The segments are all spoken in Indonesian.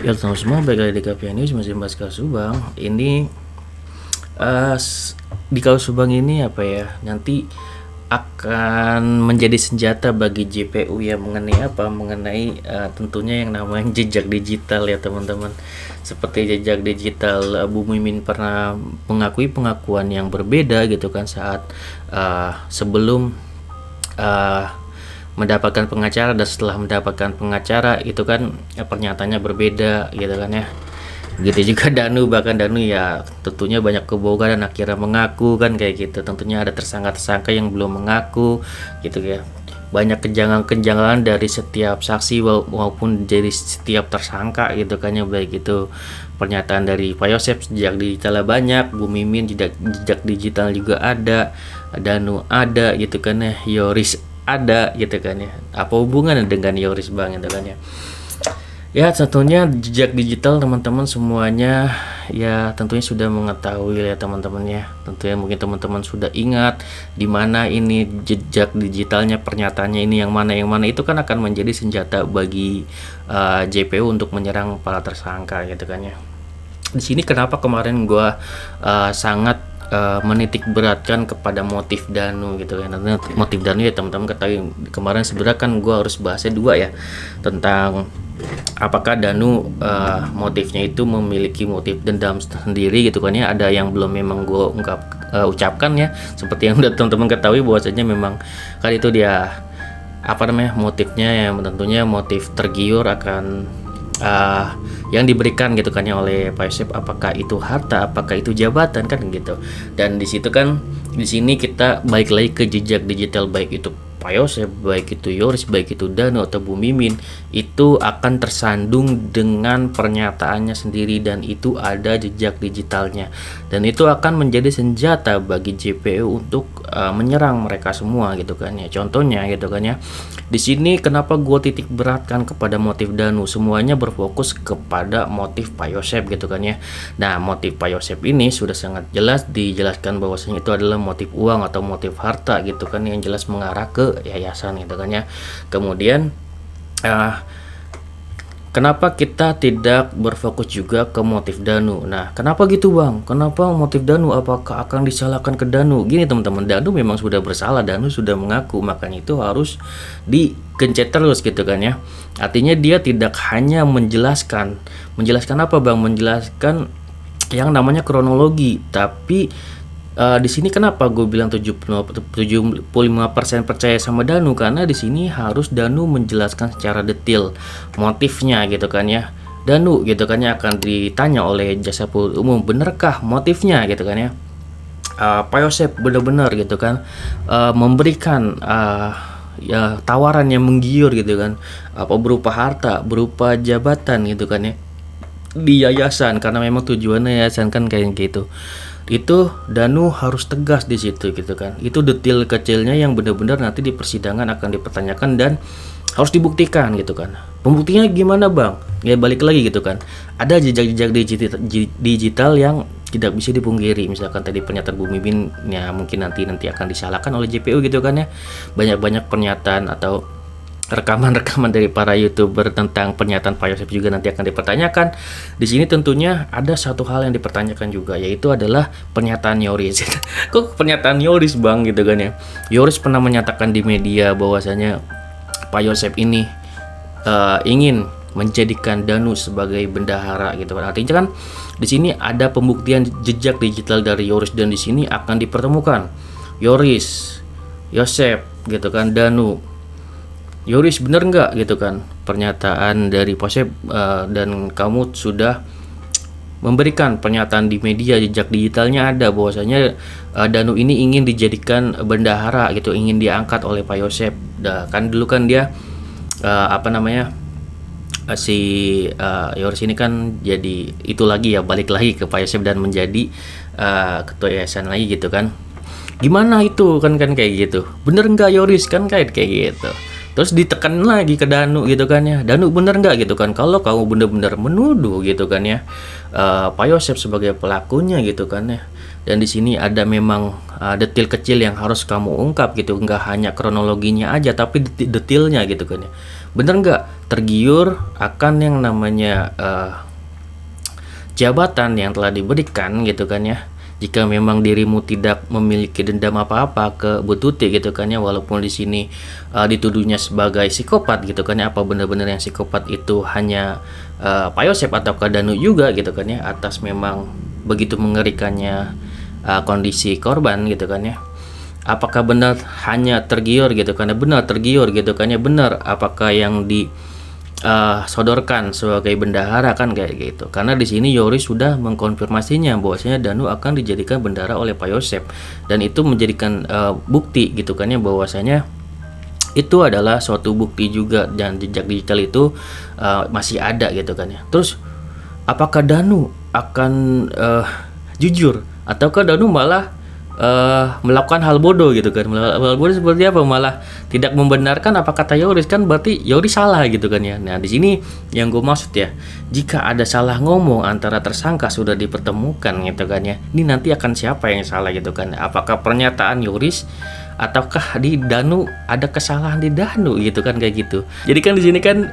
Ya teman semua, balik lagi di KPI News, masih bahas Kaus Subang. Ini di Kaus Subang ini apa ya? Nanti akan menjadi senjata bagi JPU ya, mengenai apa? Mengenai tentunya yang namanya jejak digital ya teman-teman. Seperti jejak digital, Bu Mimin pernah mengakui pengakuan yang berbeda gitu kan saat sebelum mendapatkan pengacara dan setelah mendapatkan pengacara itu kan pernyataannya berbeda gitu kan ya. Gitu juga Danu, bahkan Danu ya tentunya banyak kebohongan dan akhirnya mengaku kan kayak gitu. Tentunya ada tersangka-tersangka yang belum mengaku gitu ya. Banyak kenjangan-kenjangan dari setiap saksi maupun dari setiap tersangka gitu kan ya, baik itu pernyataan dari Pak Yosep jejak digitalnya banyak, Bu Mimin jejak digital juga ada, Danu ada gitu kan ya, Yoris ada gitu kan ya. Apa hubungannya dengan Yoris Bang gitu kan ya. Ya tentunya jejak digital teman-teman semuanya ya tentunya sudah mengetahui ya teman-teman ya. Tentunya mungkin teman-teman sudah ingat di mana ini jejak digitalnya, pernyataannya ini yang mana itu kan akan menjadi senjata bagi JPU untuk menyerang para tersangka gitu kan ya. Di sini kenapa kemarin gua sangat menitik beratkan kepada motif Danu gitu kan. Motif Danu ya teman-teman ketahui kemarin sebenarnya kan gua harus bahasnya dua ya, tentang apakah Danu motifnya itu memiliki motif dendam sendiri gitu kan ya. Ada yang belum memang gue ucapkan ya, seperti yang udah teman-teman ketahui bahwasanya memang kan itu dia apa namanya motifnya yang tentunya motif tergiur akan yang diberikan gitu kan ya oleh Pak Yosep, apakah itu harta, apakah itu jabatan kan gitu. Dan di situ kan di sini kita balik lagi ke jejak digital, baik itu Pak Yosep, baik itu Yoris, baik itu Danu atau Bu Mimin, itu akan tersandung dengan pernyataannya sendiri dan itu ada jejak digitalnya. Dan itu akan menjadi senjata bagi JPU untuk menyerang mereka semua gitu kan ya. Contohnya gitu kan ya. Di sini kenapa gue titik beratkan kepada motif Danu, semuanya berfokus kepada motif Pak Yosep gitu kan ya. Nah, motif Pak Yosep ini sudah sangat jelas dijelaskan bahwasanya itu adalah motif uang atau motif harta gitu kan, yang jelas mengarah ke yayasan gitu kan ya. Kemudian kenapa kita tidak berfokus juga ke motif Danu? Nah, kenapa gitu Bang? Kenapa motif Danu? Apakah akan disalahkan ke Danu? Gini teman-teman, Danu memang sudah bersalah, Danu sudah mengaku, makanya itu harus digencet terus gitu kan ya. Artinya dia tidak hanya menjelaskan apa Bang? Menjelaskan yang namanya kronologi, tapi di sini kenapa gue bilang 75% percaya sama Danu, karena di sini harus Danu menjelaskan secara detail motifnya gitu kan ya. Danu gitu kan ya akan ditanya oleh jaksa penuntut umum, benarkah motifnya gitu kan ya. Pak Yosep benar-benar gitu kan memberikan ya tawaran yang menggiur gitu kan, apa berupa harta, berupa jabatan gitu kan ya di yayasan, karena memang tujuannya yayasan kan kayak gitu. Itu Danu harus tegas di situ gitu kan. Itu detail kecilnya yang benar-benar nanti di persidangan akan dipertanyakan dan harus dibuktikan gitu kan. Pembuktiannya gimana Bang? Ya balik lagi gitu kan. Ada jejak-jejak digital yang tidak bisa dipungkiri. Misalkan tadi pernyataan Bu Mimin ya mungkin nanti akan disalahkan oleh JPU gitu kan ya. Banyak-banyak pernyataan atau rekaman-rekaman dari para YouTuber tentang pernyataan Pak Yosep juga nanti akan dipertanyakan. Di sini tentunya ada satu hal yang dipertanyakan juga, yaitu adalah pernyataan Yoris. Kok pernyataan Yoris Bang gitu kan ya. Yoris pernah menyatakan di media bahwasanya Pak Yosep ini ingin menjadikan Danu sebagai bendahara gitu kan. Artinya kan di sini ada pembuktian jejak digital dari Yoris dan di sini akan dipertemukan Yoris, Yosep gitu kan, Danu. Yoris bener nggak gitu kan pernyataan dari Yosep dan kamu sudah memberikan pernyataan di media, jejak digitalnya ada bahwasanya Danu ini ingin dijadikan bendahara gitu, ingin diangkat oleh Pak Yosep. Kan dulu kan dia si Yoris ini kan jadi itu lagi ya, balik lagi ke Pak Yosep dan menjadi ketua yayasan lagi gitu kan. Gimana itu kan kayak gitu, bener nggak Yoris kan kayak gitu. Terus ditekan lagi ke Danu gitu kan ya, Danu bener nggak gitu kan, kalau kamu bener-bener menuduh gitu kan ya Pak Yosep sebagai pelakunya gitu kan ya. Dan di sini ada memang detail kecil yang harus kamu ungkap gitu, nggak hanya kronologinya aja tapi detailnya gitu kan ya. Bener nggak tergiur akan yang namanya jabatan yang telah diberikan gitu kan ya. Jika memang dirimu tidak memiliki dendam apa-apa ke Bu Tuti gitu kan ya, walaupun di sini dituduhnya sebagai psikopat gitu kan ya, apa benar-benar yang psikopat itu hanya Pak Yosep atau Danu juga gitu kan ya, atas memang begitu mengerikannya kondisi korban gitu kan ya. Apakah benar hanya tergiur gitu kan ya, benar tergiur gitu kan ya, benar apakah yang sodorkan sebagai bendahara kan kayak gitu. Karena di sini Yoris sudah mengkonfirmasinya bahwasanya Danu akan dijadikan bendahara oleh Pak Yosep, dan itu menjadikan bukti gitu kan ya, bahwasanya itu adalah suatu bukti juga, dan jejak digital itu masih ada gitu kan ya. Terus apakah Danu akan jujur, ataukah Danu malah melakukan hal bodoh gitu kan? Hal bodoh seperti apa? Malah tidak membenarkan apa kata Yoris, kan berarti Yoris salah gitu kan ya. Nah di sini yang gue maksud ya, jika ada salah ngomong antara tersangka sudah dipertemukan gitu kan ya, ini nanti akan siapa yang salah gitu kan? Apakah pernyataan Yoris ataukah di Danu, ada kesalahan di Danu gitu kan, kayak gitu. Jadi kan di sini kan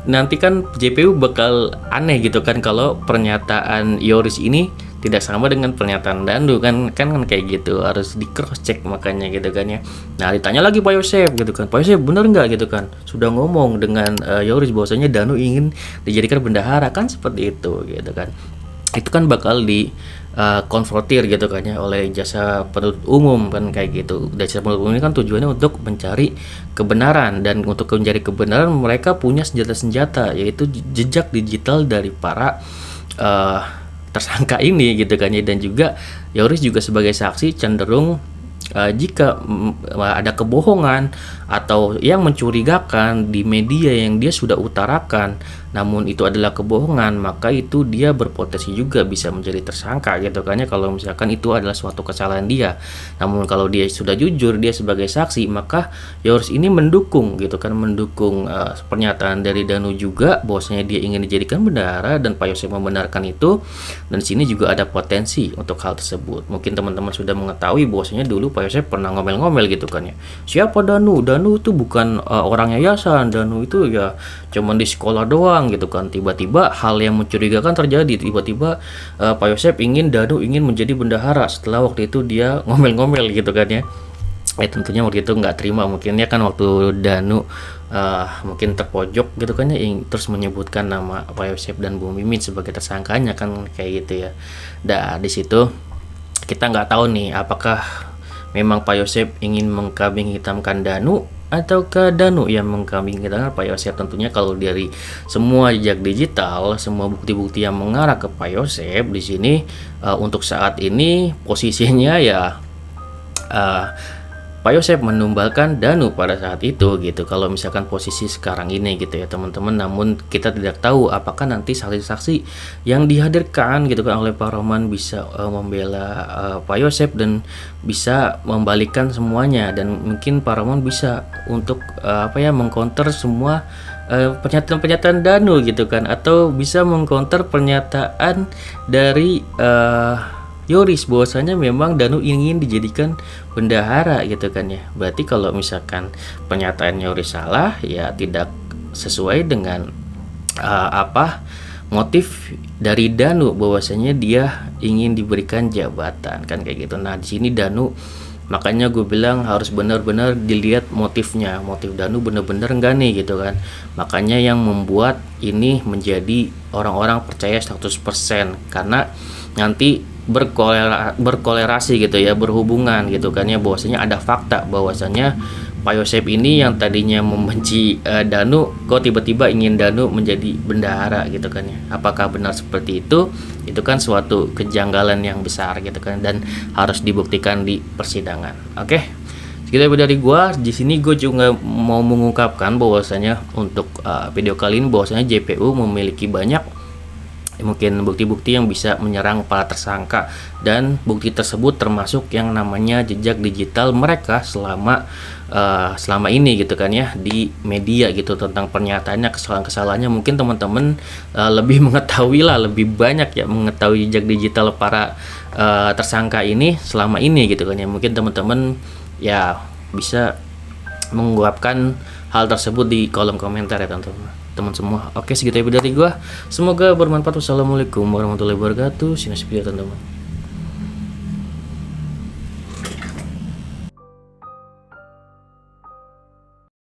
nanti kan JPU bakal aneh gitu kan kalau pernyataan Yoris ini tidak sama dengan pernyataan Danu kan kayak gitu, harus di cross check makanya gitu kan ya. Nah ditanya lagi Pak Yosep gitu kan, Pak Yosep bener nggak gitu kan, sudah ngomong dengan Yoris bahwasanya Danu ingin dijadikan bendahara kan, seperti itu gitu kan. Itu kan bakal di konfrontir gitu kan ya oleh jasa penuntut umum kan kayak gitu. Jasa penuntut umum ini kan tujuannya untuk mencari kebenaran, dan untuk mencari kebenaran mereka punya senjata-senjata, yaitu jejak digital dari para tersangka ini gitu kan ya. Dan juga Yoris juga sebagai saksi cenderung jika ada kebohongan atau yang mencurigakan di media yang dia sudah utarakan, namun itu adalah kebohongan, maka itu dia berpotensi juga bisa menjadi tersangka gitu kan ya, kalau misalkan itu adalah suatu kesalahan dia. Namun kalau dia sudah jujur, dia sebagai saksi, maka Yoris ini mendukung gitu kan, mendukung pernyataan dari Danu juga bahwasanya dia ingin dijadikan bendahara, dan Pak Yosep membenarkan itu. Dan sini juga ada potensi untuk hal tersebut. Mungkin teman-teman sudah mengetahui bahwasanya dulu Pak Yosep pernah ngomel-ngomel gitu kan ya, siapa Danu? Danu itu bukan orang yayasan, Danu itu ya cuman di sekolah doang gitu kan. Tiba-tiba hal yang mencurigakan terjadi, tiba-tiba Pak Yosep ingin Danu ingin menjadi bendahara setelah waktu itu dia ngomel-ngomel gitu kan ya. Tentunya waktu itu nggak terima mungkin ya kan, waktu Danu mungkin terpojok gitu kan ya, terus menyebutkan nama Pak Yosep dan Bu Mimin sebagai tersangkanya kan kayak gitu ya. Nah di situ kita nggak tahu nih apakah memang Pak Yosep ingin mengkambing hitamkan Danu, ataukah Danu yang mengkambing hitamkan Pak Yosep. Tentunya kalau dari semua jejak digital, semua bukti-bukti yang mengarah ke Pak Yosep di sini untuk saat ini posisinya ya Pak Yosep menumbalkan Danu pada saat itu gitu, kalau misalkan posisi sekarang ini gitu ya teman-teman. Namun kita tidak tahu apakah nanti saksi-saksi yang dihadirkan gitu kan oleh Pak Roman bisa membela Pak Yosep dan bisa membalikan semuanya, dan mungkin Pak Roman bisa untuk mengcounter semua pernyataan-pernyataan Danu gitu kan, atau bisa mengcounter pernyataan dari Yoris bahwasanya memang Danu ingin dijadikan bendahara gitu kan ya. Berarti kalau misalkan pernyataan Yoris salah ya tidak sesuai dengan motif dari Danu bahwasanya dia ingin diberikan jabatan kan kayak gitu. Nah di sini Danu, makanya gue bilang harus benar-benar dilihat motifnya, motif Danu benar-benar enggak nih gitu kan. Makanya yang membuat ini menjadi orang-orang percaya 100%, karena nanti berkolerasi gitu ya, berhubungan gitu kan ya, bahwasanya ada fakta bahwasanya Pak Yosep ini yang tadinya membenci Danu, kok tiba-tiba ingin Danu menjadi bendahara gitu kan ya. Apakah benar seperti itu? Itu kan suatu kejanggalan yang besar gitu kan, dan harus dibuktikan di persidangan. Oke. Sekitar dari gua. Di sini gue juga mau mengungkapkan bahwasanya untuk video kali ini bahwasanya JPU memiliki banyak mungkin bukti-bukti yang bisa menyerang para tersangka, dan bukti tersebut termasuk yang namanya jejak digital mereka selama ini gitu kan ya di media gitu, tentang pernyataannya, kesalahan-kesalahannya. Mungkin teman-teman lebih mengetahui lah, lebih banyak ya mengetahui jejak digital para tersangka ini selama ini gitu kan ya. Mungkin teman-teman ya bisa mengungkapkan hal tersebut di kolom komentar ya teman semua. Oke, segitu ya video dari gua, semoga bermanfaat. Wassalamualaikum warahmatullahi wabarakatuh. Sini teman-teman.